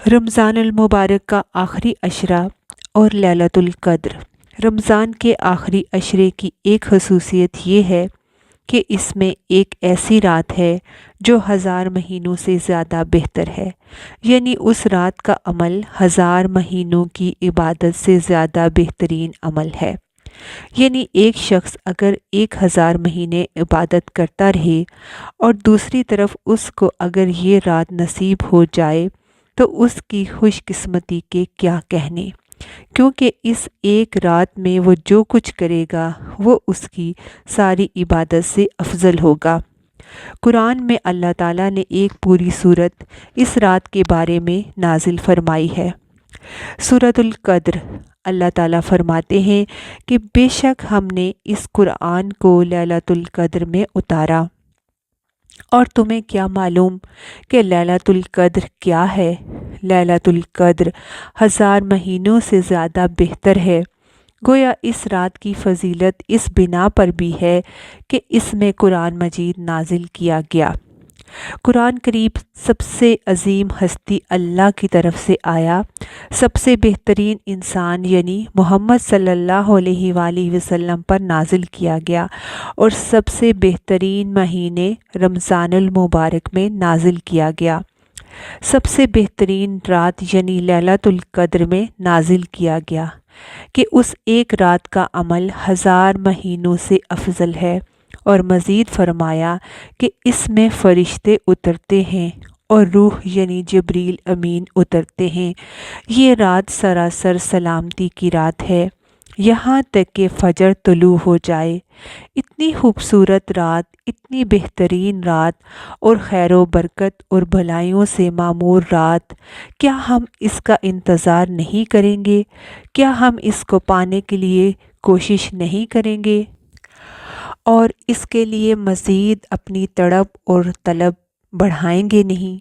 رمضان المبارک کا آخری عشرہ اور لیلۃ القدر۔ رمضان کے آخری عشرے کی ایک خصوصیت یہ ہے کہ اس میں ایک ایسی رات ہے جو 1000 مہینوں سے زیادہ بہتر ہے، یعنی اس رات کا عمل 1000 مہینوں کی عبادت سے زیادہ بہترین عمل ہے۔ یعنی ایک شخص اگر 1000 مہینے عبادت کرتا رہے اور دوسری طرف اس کو اگر یہ رات نصیب ہو جائے تو اس کی خوش قسمتی کے کیا کہنے، کیونکہ اس ایک رات میں وہ جو کچھ کرے گا وہ اس کی ساری عبادت سے افضل ہوگا۔ قرآن میں اللہ تعالیٰ نے ایک پوری سورت اس رات کے بارے میں نازل فرمائی ہے۔ سورۃ القدر۔ اللہ تعالیٰ فرماتے ہیں کہ بے شک ہم نے اس قرآن کو لیلۃ القدر میں اتارا، اور تمہیں کیا معلوم کہ لیلۃ القدر کیا ہے؟ لیلۃ القدر 1000 مہینوں سے زیادہ بہتر ہے۔ گویا اس رات کی فضیلت اس بنا پر بھی ہے کہ اس میں قرآن مجید نازل کیا گیا۔ قرآن کریم سب سے عظیم ہستی اللہ کی طرف سے آیا، سب سے بہترین انسان یعنی محمد صلی اللہ علیہ وآلہ وسلم پر نازل کیا گیا، اور سب سے بہترین مہینے رمضان المبارک میں نازل کیا گیا، سب سے بہترین رات یعنی لیلۃ القدر میں نازل کیا گیا کہ اس ایک رات کا عمل 1000 مہینوں سے افضل ہے، اور مزید فرمایا کہ اس میں فرشتے اترتے ہیں اور روح یعنی جبریل امین اترتے ہیں۔ یہ رات سراسر سلامتی کی رات ہے یہاں تک کہ فجر طلوع ہو جائے۔ اتنی خوبصورت رات، اتنی بہترین رات اور خیر و برکت اور بھلائیوں سے معمور رات، کیا ہم اس کا انتظار نہیں کریں گے؟ کیا ہم اس کو پانے کے لیے کوشش نہیں کریں گے اور اس کے لیے مزید اپنی تڑپ اور طلب بڑھائیں گے نہیں؟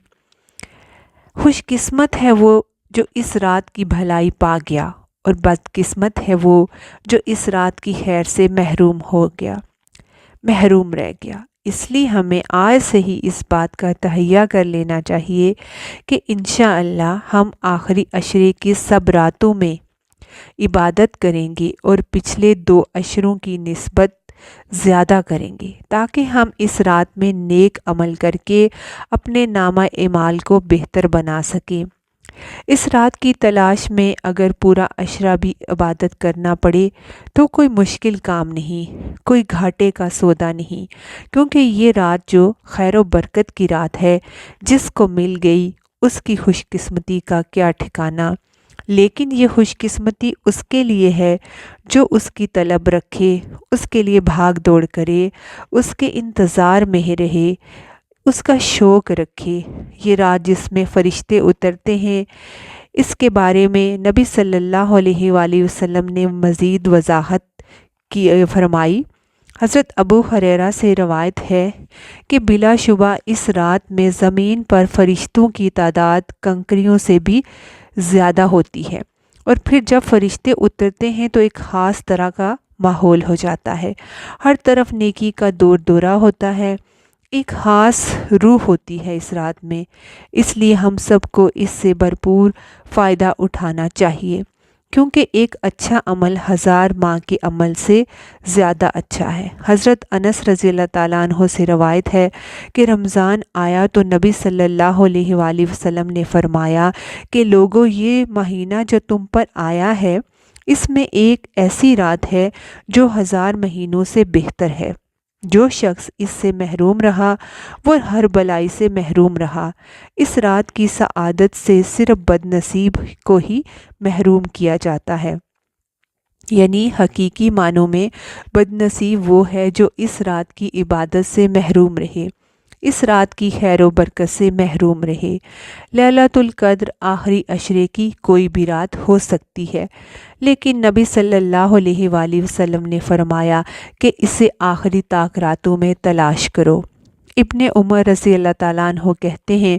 خوش قسمت ہے وہ جو اس رات کی بھلائی پا گیا، اور بدقسمت ہے وہ جو اس رات کی خیر سے محروم رہ گیا۔ اس لیے ہمیں آج سے ہی اس بات کا تہیہ کر لینا چاہیے کہ انشاءاللہ ہم آخری عشرے کی سب راتوں میں عبادت کریں گے اور پچھلے 2 عشروں کی نسبت زیادہ کریں گے، تاکہ ہم اس رات میں نیک عمل کر کے اپنے نامہ اعمال کو بہتر بنا سکیں۔ اس رات کی تلاش میں اگر پورا عشرہ بھی عبادت کرنا پڑے تو کوئی مشکل کام نہیں، کوئی گھاٹے کا سودا نہیں، کیونکہ یہ رات جو خیر و برکت کی رات ہے، جس کو مل گئی اس کی خوش قسمتی کا کیا ٹھکانہ۔ لیکن یہ خوش قسمتی اس کے لیے ہے جو اس کی طلب رکھے، اس کے لیے بھاگ دوڑ کرے، اس کے انتظار میں رہے، اس کا شوق رکھے۔ یہ رات جس میں فرشتے اترتے ہیں، اس کے بارے میں نبی صلی اللہ علیہ وآلہ وسلم نے مزید وضاحت فرمائی۔ حضرت ابو ہریرہ سے روایت ہے کہ بلا شبہ اس رات میں زمین پر فرشتوں کی تعداد کنکریوں سے بھی زیادہ ہوتی ہے، اور پھر جب فرشتے اترتے ہیں تو ایک خاص طرح کا ماحول ہو جاتا ہے، ہر طرف نیکی کا دور دورہ ہوتا ہے، ایک خاص روح ہوتی ہے اس رات میں۔ اس لیے ہم سب کو اس سے بھرپور فائدہ اٹھانا چاہیے، کیونکہ ایک اچھا عمل 1000 ماہ کے عمل سے زیادہ اچھا ہے۔ حضرت انس رضی اللہ تعالیٰ عنہ سے روایت ہے کہ رمضان آیا تو نبی صلی اللہ علیہ وآلہ وسلم نے فرمایا کہ لوگو، یہ مہینہ جو تم پر آیا ہے اس میں ایک ایسی رات ہے جو 1000 مہینوں سے بہتر ہے۔ جو شخص اس سے محروم رہا وہ ہر بلائی سے محروم رہا۔ اس رات کی سعادت سے صرف بد نصیب کو ہی محروم کیا جاتا ہے، یعنی حقیقی معنوں میں بد نصیب وہ ہے جو اس رات کی عبادت سے محروم رہے، اس رات کی خیر و برکت سے محروم رہے۔ لیلۃ القدر آخری عشرے کی کوئی بھی رات ہو سکتی ہے، لیکن نبی صلی اللہ علیہ وآلہ وسلم نے فرمایا کہ اسے آخری طاق راتوں میں تلاش کرو۔ ابن عمر رضی اللہ تعالیٰ عنہ کہتے ہیں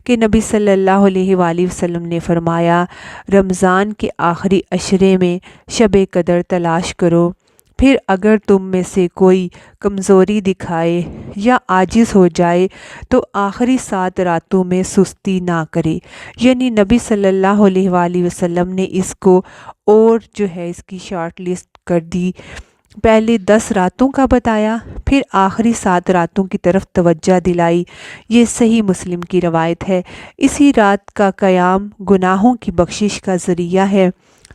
کہ نبی صلی اللہ علیہ وآلہ وسلم نے فرمایا، رمضان کے آخری عشرے میں شب قدر تلاش کرو، پھر اگر تم میں سے کوئی کمزوری دکھائے یا عاجز ہو جائے تو آخری 7 راتوں میں سستی نہ کرے۔ یعنی نبی صلی اللہ علیہ وآلہ وسلم نے اس کو اور جو ہے اس کی شارٹ لسٹ کر دی۔ پہلے 10 راتوں کا بتایا، پھر آخری 7 راتوں کی طرف توجہ دلائی۔ یہ صحیح مسلم کی روایت ہے۔ اسی رات کا قیام گناہوں کی بخشش کا ذریعہ ہے۔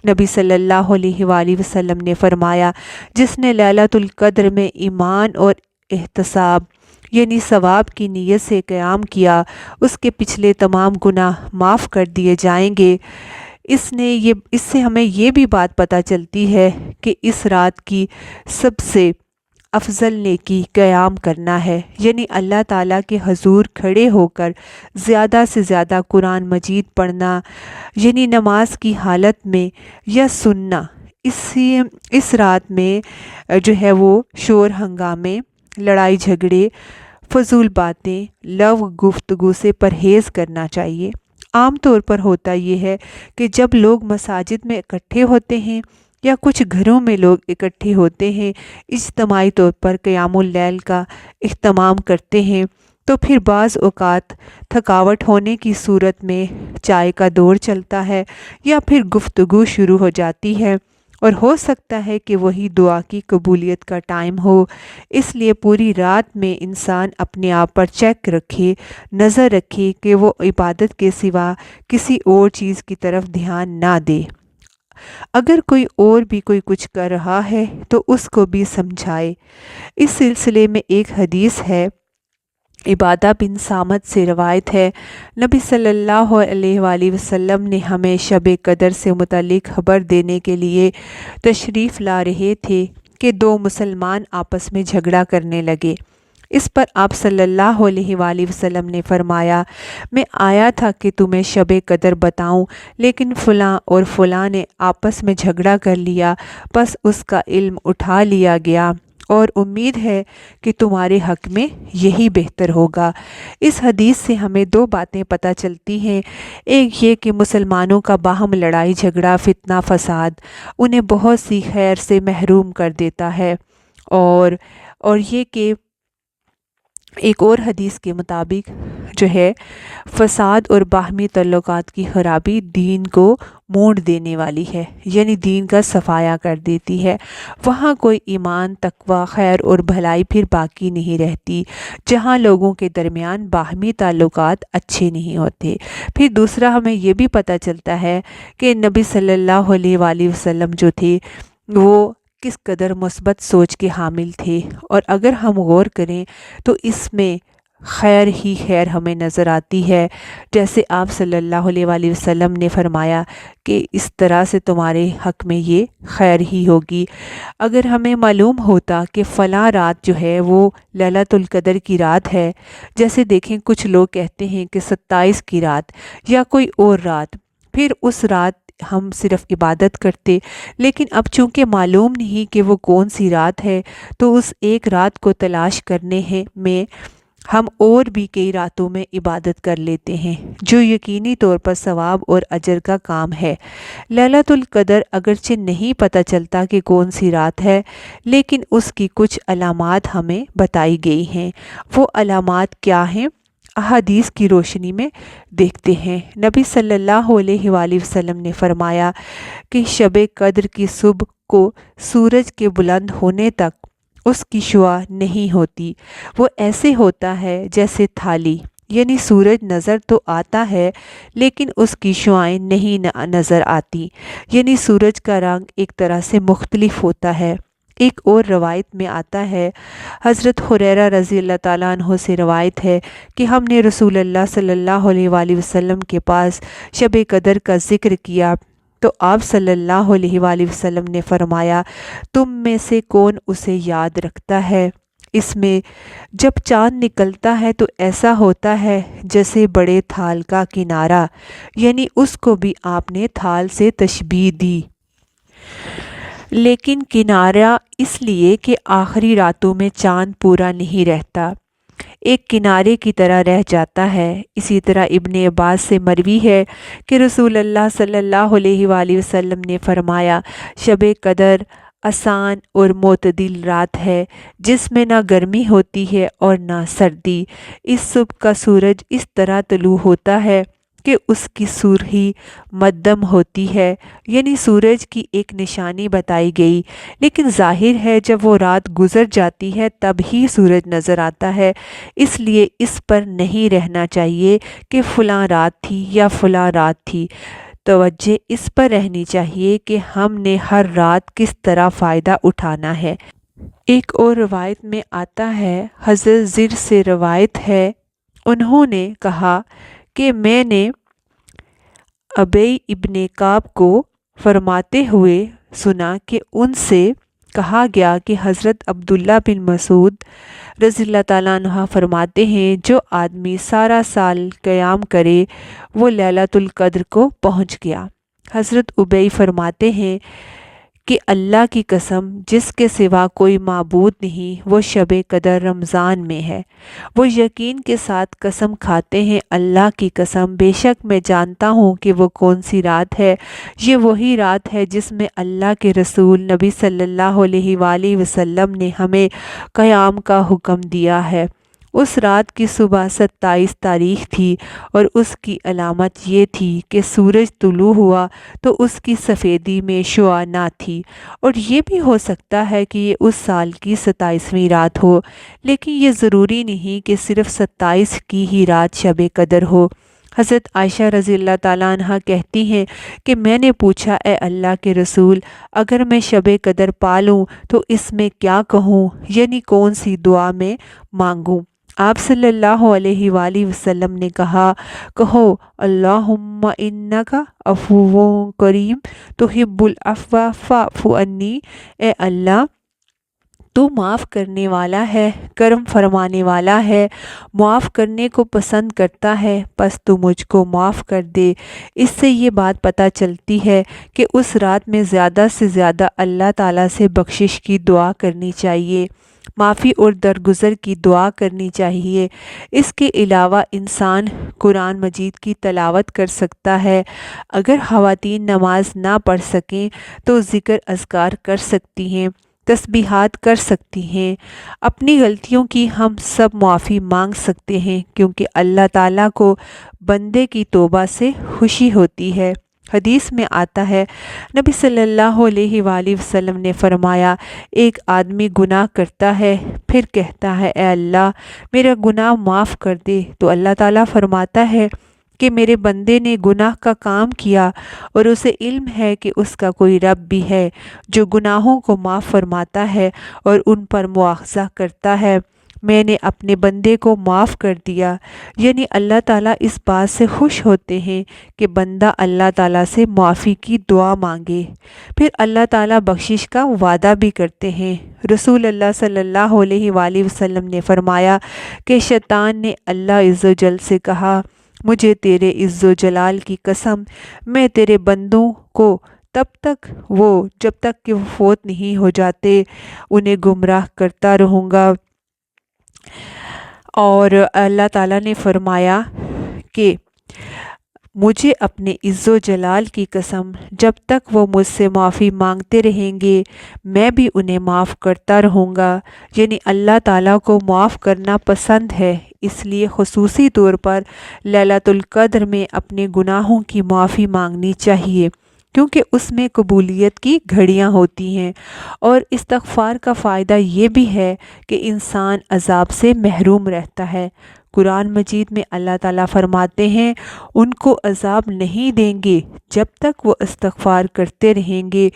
نبی صلی اللہ علیہ وآلہ وسلم نے فرمایا، جس نے لیلۃ القدر میں ایمان اور احتساب یعنی ثواب کی نیت سے قیام کیا، اس کے پچھلے تمام گناہ معاف کر دیے جائیں گے۔ اس سے ہمیں یہ بھی بات پتہ چلتی ہے کہ اس رات کی سب سے افضل نیکی قیام کرنا ہے، یعنی اللہ تعالیٰ کے حضور کھڑے ہو کر زیادہ سے زیادہ قرآن مجید پڑھنا، یعنی نماز کی حالت میں یا سننا۔ اس رات میں جو ہے وہ شور ہنگامے، لڑائی جھگڑے، فضول باتیں، لغو گفتگو سے پرہیز کرنا چاہیے۔ عام طور پر ہوتا یہ ہے کہ جب لوگ مساجد میں اکٹھے ہوتے ہیں یا کچھ گھروں میں لوگ اکٹھے ہوتے ہیں، اجتماعی طور پر قیام اللیل کا اہتمام کرتے ہیں، تو پھر بعض اوقات تھکاوٹ ہونے کی صورت میں چائے کا دور چلتا ہے یا پھر گفتگو شروع ہو جاتی ہے، اور ہو سکتا ہے کہ وہی دعا کی قبولیت کا ٹائم ہو۔ اس لیے پوری رات میں انسان اپنے آپ پر چیک رکھے، نظر رکھے کہ وہ عبادت کے سوا کسی اور چیز کی طرف دھیان نہ دے۔ اگر کوئی اور بھی کچھ کر رہا ہے تو اس کو بھی سمجھائے۔ اس سلسلے میں ایک حدیث ہے، عبادہ بن صامت سے روایت ہے، نبی صلی اللہ علیہ وآلہ وسلم نے ہمیں شب قدر سے متعلق خبر دینے کے لیے تشریف لا رہے تھے کہ 2 مسلمان آپس میں جھگڑا کرنے لگے۔ اس پر آپ صلی اللہ علیہ وآلہ وسلم نے فرمایا، میں آیا تھا کہ تمہیں شب قدر بتاؤں، لیکن فلاں اور فلاں نے آپس میں جھگڑا کر لیا، بس اس کا علم اٹھا لیا گیا، اور امید ہے کہ تمہارے حق میں یہی بہتر ہوگا۔ اس حدیث سے ہمیں 2 باتیں پتہ چلتی ہیں۔ ایک یہ کہ مسلمانوں کا باہم لڑائی جھگڑا، فتنہ فساد انہیں بہت سی خیر سے محروم کر دیتا ہے، اور یہ کہ ایک اور حدیث کے مطابق جو ہے فساد اور باہمی تعلقات کی خرابی دین کو مونڈ دینے والی ہے، یعنی دین کا صفایا کر دیتی ہے۔ وہاں کوئی ایمان، تقوی، خیر اور بھلائی پھر باقی نہیں رہتی، جہاں لوگوں کے درمیان باہمی تعلقات اچھے نہیں ہوتے۔ پھر دوسرا ہمیں یہ بھی پتہ چلتا ہے کہ نبی صلی اللہ علیہ وآلہ وسلم جو تھے وہ کس قدر مثبت سوچ کے حامل تھے، اور اگر ہم غور کریں تو اس میں خیر ہی خیر ہمیں نظر آتی ہے۔ جیسے آپ صلی اللہ علیہ وآلہ وسلم نے فرمایا کہ اس طرح سے تمہارے حق میں یہ خیر ہی ہوگی۔ اگر ہمیں معلوم ہوتا کہ فلاں رات جو ہے وہ لیلۃ القدر کی رات ہے، جیسے دیکھیں کچھ لوگ کہتے ہیں کہ 27 کی رات یا کوئی اور رات، پھر اس رات ہم صرف عبادت کرتے، لیکن اب چونکہ معلوم نہیں کہ وہ کون سی رات ہے، تو اس ایک رات کو تلاش کرنے میں ہم اور بھی کئی راتوں میں عبادت کر لیتے ہیں، جو یقینی طور پر ثواب اور اجر کا کام ہے۔ لیلۃ القدر اگرچہ نہیں پتہ چلتا کہ کون سی رات ہے، لیکن اس کی کچھ علامات ہمیں بتائی گئی ہیں۔ وہ علامات کیا ہیں؟ احادیث کی روشنی میں دیکھتے ہیں۔ نبی صلی اللہ علیہ وآلہ وسلم نے فرمایا کہ شب قدر کی صبح کو سورج کے بلند ہونے تک اس کی شعاع نہیں ہوتی، وہ ایسے ہوتا ہے جیسے تھالی، یعنی سورج نظر تو آتا ہے لیکن اس کی شعائیں نہیں نظر آتی، یعنی سورج کا رنگ ایک طرح سے مختلف ہوتا ہے۔ ایک اور روایت میں آتا ہے، حضرت ہریرہ رضی اللہ تعالیٰ عنہ سے روایت ہے کہ ہم نے رسول اللہ صلی اللہ علیہ وآلہ وسلم کے پاس شب قدر کا ذکر کیا تو آپ صلی اللہ علیہ وآلہ وسلم نے فرمایا، تم میں سے کون اسے یاد رکھتا ہے؟ اس میں جب چاند نکلتا ہے تو ایسا ہوتا ہے جیسے بڑے تھال کا کنارہ، یعنی اس کو بھی آپ نے تھال سے تشبیہ دی، لیکن کنارہ اس لیے کہ آخری راتوں میں چاند پورا نہیں رہتا، ایک کنارے کی طرح رہ جاتا ہے۔ اسی طرح ابن عباس سے مروی ہے کہ رسول اللہ صلی اللہ علیہ وآلہ وسلم نے فرمایا، شب قدر آسان اور معتدل رات ہے جس میں نہ گرمی ہوتی ہے اور نہ سردی۔ اس صبح کا سورج اس طرح طلوع ہوتا ہے کہ اس کی سرخی مدھم ہوتی ہے، یعنی سورج کی ایک نشانی بتائی گئی، لیکن ظاہر ہے جب وہ رات گزر جاتی ہے تب ہی سورج نظر آتا ہے۔ اس لیے اس پر نہیں رہنا چاہیے کہ فلاں رات تھی یا فلاں رات تھی، توجہ اس پر رہنی چاہیے کہ ہم نے ہر رات کس طرح فائدہ اٹھانا ہے۔ ایک اور روایت میں آتا ہے، حضرت زر سے روایت ہے، انہوں نے کہا کہ میں نے ابی ابن کعب کو فرماتے ہوئے سنا کہ ان سے کہا گیا کہ حضرت عبداللہ بن مسعود رضی اللہ تعالیٰ عنہ فرماتے ہیں، جو آدمی سارا سال قیام کرے وہ لیلۃ القدر کو پہنچ گیا۔ حضرت ابی فرماتے ہیں کہ اللہ کی قسم جس کے سوا کوئی معبود نہیں، وہ شب قدر رمضان میں ہے۔ وہ یقین کے ساتھ قسم کھاتے ہیں، اللہ کی قسم بے شک میں جانتا ہوں کہ وہ کون سی رات ہے۔ یہ وہی رات ہے جس میں اللہ کے رسول نبی صلی اللہ علیہ وآلہ وسلم نے ہمیں قیام کا حکم دیا ہے۔ اس رات کی صبح 27 تاریخ تھی اور اس کی علامت یہ تھی کہ سورج طلوع ہوا تو اس کی سفیدی میں شعاع نہ تھی، اور یہ بھی ہو سکتا ہے کہ یہ اس سال کی 27ویں رات ہو، لیکن یہ ضروری نہیں کہ صرف 27 کی ہی رات شب قدر ہو۔ حضرت عائشہ رضی اللہ تعالیٰ عنہ کہتی ہیں کہ میں نے پوچھا، اے اللہ کے رسول، اگر میں شب قدر پالوں تو اس میں کیا کہوں، یعنی کون سی دعا میں مانگوں؟ آپ صلی اللہ علیہ وآلہ وسلم نے کہا، کہو اللہم انک عفو کریم تحب العفو فاعف عنی، اے اللہ تو معاف کرنے والا ہے، کرم فرمانے والا ہے، معاف کرنے کو پسند کرتا ہے، پس تو مجھ کو معاف کر دے۔ اس سے یہ بات پتہ چلتی ہے کہ اس رات میں زیادہ سے زیادہ اللہ تعالیٰ سے بخشش کی دعا کرنی چاہیے، معافی اور درگزر کی دعا کرنی چاہیے۔ اس کے علاوہ انسان قرآن مجید کی تلاوت کر سکتا ہے۔ اگر خواتین نماز نہ پڑھ سکیں تو ذکر اذکار کر سکتی ہیں، تسبیحات کر سکتی ہیں۔ اپنی غلطیوں کی ہم سب معافی مانگ سکتے ہیں، کیونکہ اللہ تعالیٰ کو بندے کی توبہ سے خوشی ہوتی ہے۔ حدیث میں آتا ہے، نبی صلی اللہ علیہ وآلہ وسلم نے فرمایا، ایک آدمی گناہ کرتا ہے، پھر کہتا ہے، اے اللہ میرا گناہ معاف کر دے، تو اللہ تعالیٰ فرماتا ہے کہ میرے بندے نے گناہ کا کام کیا اور اسے علم ہے کہ اس کا کوئی رب بھی ہے جو گناہوں کو معاف فرماتا ہے اور ان پر مواخذہ کرتا ہے، میں نے اپنے بندے کو معاف کر دیا۔ یعنی اللہ تعالیٰ اس بات سے خوش ہوتے ہیں کہ بندہ اللہ تعالیٰ سے معافی کی دعا مانگے، پھر اللہ تعالیٰ بخشش کا وعدہ بھی کرتے ہیں۔ رسول اللہ صلی اللہ علیہ وآلہ وسلم نے فرمایا کہ شیطان نے اللہ عز و جل سے کہا، مجھے تیرے عز و جلال کی قسم، میں تیرے بندوں کو جب تک کہ وہ فوت نہیں ہو جاتے انہیں گمراہ کرتا رہوں گا۔ اور اللہ تعالیٰ نے فرمایا کہ مجھے اپنے عز و جلال کی قسم، جب تک وہ مجھ سے معافی مانگتے رہیں گے میں بھی انہیں معاف کرتا رہوں گا۔ یعنی اللہ تعالیٰ کو معاف کرنا پسند ہے، اس لیے خصوصی طور پر لیلۃ القدر میں اپنے گناہوں کی معافی مانگنی چاہیے، کیونکہ اس میں قبولیت کی گھڑیاں ہوتی ہیں۔ اور استغفار کا فائدہ یہ بھی ہے کہ انسان عذاب سے محروم رہتا ہے۔ قرآن مجید میں اللہ تعالیٰ فرماتے ہیں، ان کو عذاب نہیں دیں گے جب تک وہ استغفار کرتے رہیں گے۔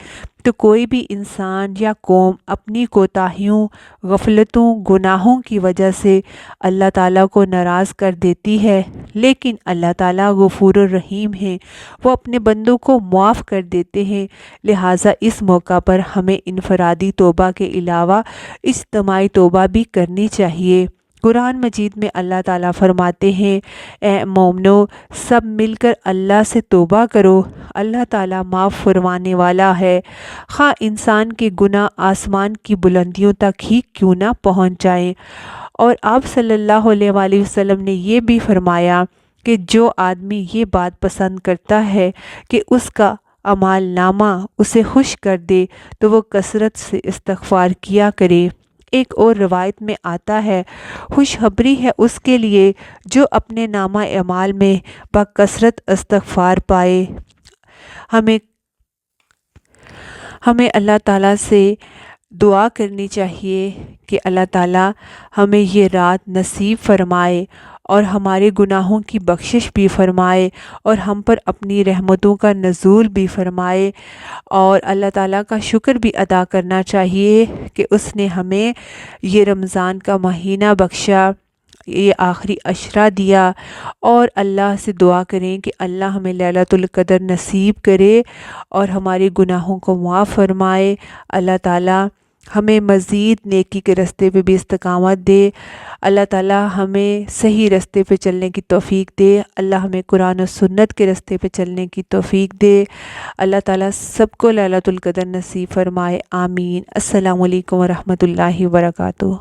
تو کوئی بھی انسان یا قوم اپنی کوتاہیوں، غفلتوں، گناہوں کی وجہ سے اللہ تعالیٰ کو ناراض کر دیتی ہے، لیکن اللہ تعالیٰ غفور الرحیم ہیں، وہ اپنے بندوں کو معاف کر دیتے ہیں۔ لہٰذا اس موقع پر ہمیں انفرادی توبہ کے علاوہ اجتماعی توبہ بھی کرنی چاہیے۔ قرآن مجید میں اللہ تعالیٰ فرماتے ہیں، اے مومنو سب مل کر اللہ سے توبہ کرو، اللہ تعالیٰ معاف فرمانے والا ہے، خواہ انسان کے گناہ آسمان کی بلندیوں تک ہی کیوں نہ پہنچ جائیں۔ اور آپ صلی اللہ علیہ وآلہ وسلم نے یہ بھی فرمایا کہ جو آدمی یہ بات پسند کرتا ہے کہ اس کا اعمال نامہ اسے خوش کر دے تو وہ کثرت سے استغفار کیا کرے۔ ایک اور روایت میں آتا ہے، خوشخبری ہے اس کے لیے جو اپنے نامہ اعمال میں بکثرت استغفار پائے۔ ہمیں اللہ تعالیٰ سے دعا کرنی چاہیے کہ اللہ تعالیٰ ہمیں یہ رات نصیب فرمائے اور ہمارے گناہوں کی بخشش بھی فرمائے اور ہم پر اپنی رحمتوں کا نزول بھی فرمائے، اور اللہ تعالیٰ کا شکر بھی ادا کرنا چاہیے کہ اس نے ہمیں یہ رمضان کا مہینہ بخشا، یہ آخری عشرہ دیا، اور اللہ سے دعا کریں کہ اللہ ہمیں لیلۃ القدر نصیب کرے اور ہمارے گناہوں کو معاف فرمائے۔ اللہ تعالیٰ ہمیں مزید نیکی کے راستے پہ بھی استقامت دے، اللہ تعالیٰ ہمیں صحیح راستے پہ چلنے کی توفیق دے، اللہ ہمیں قرآن و سنت کے راستے پہ چلنے کی توفیق دے۔ اللہ تعالیٰ سب کو لیلۃ القدر نصیب فرمائے، آمین۔ السلام علیکم ورحمۃ اللہ وبرکاتہ۔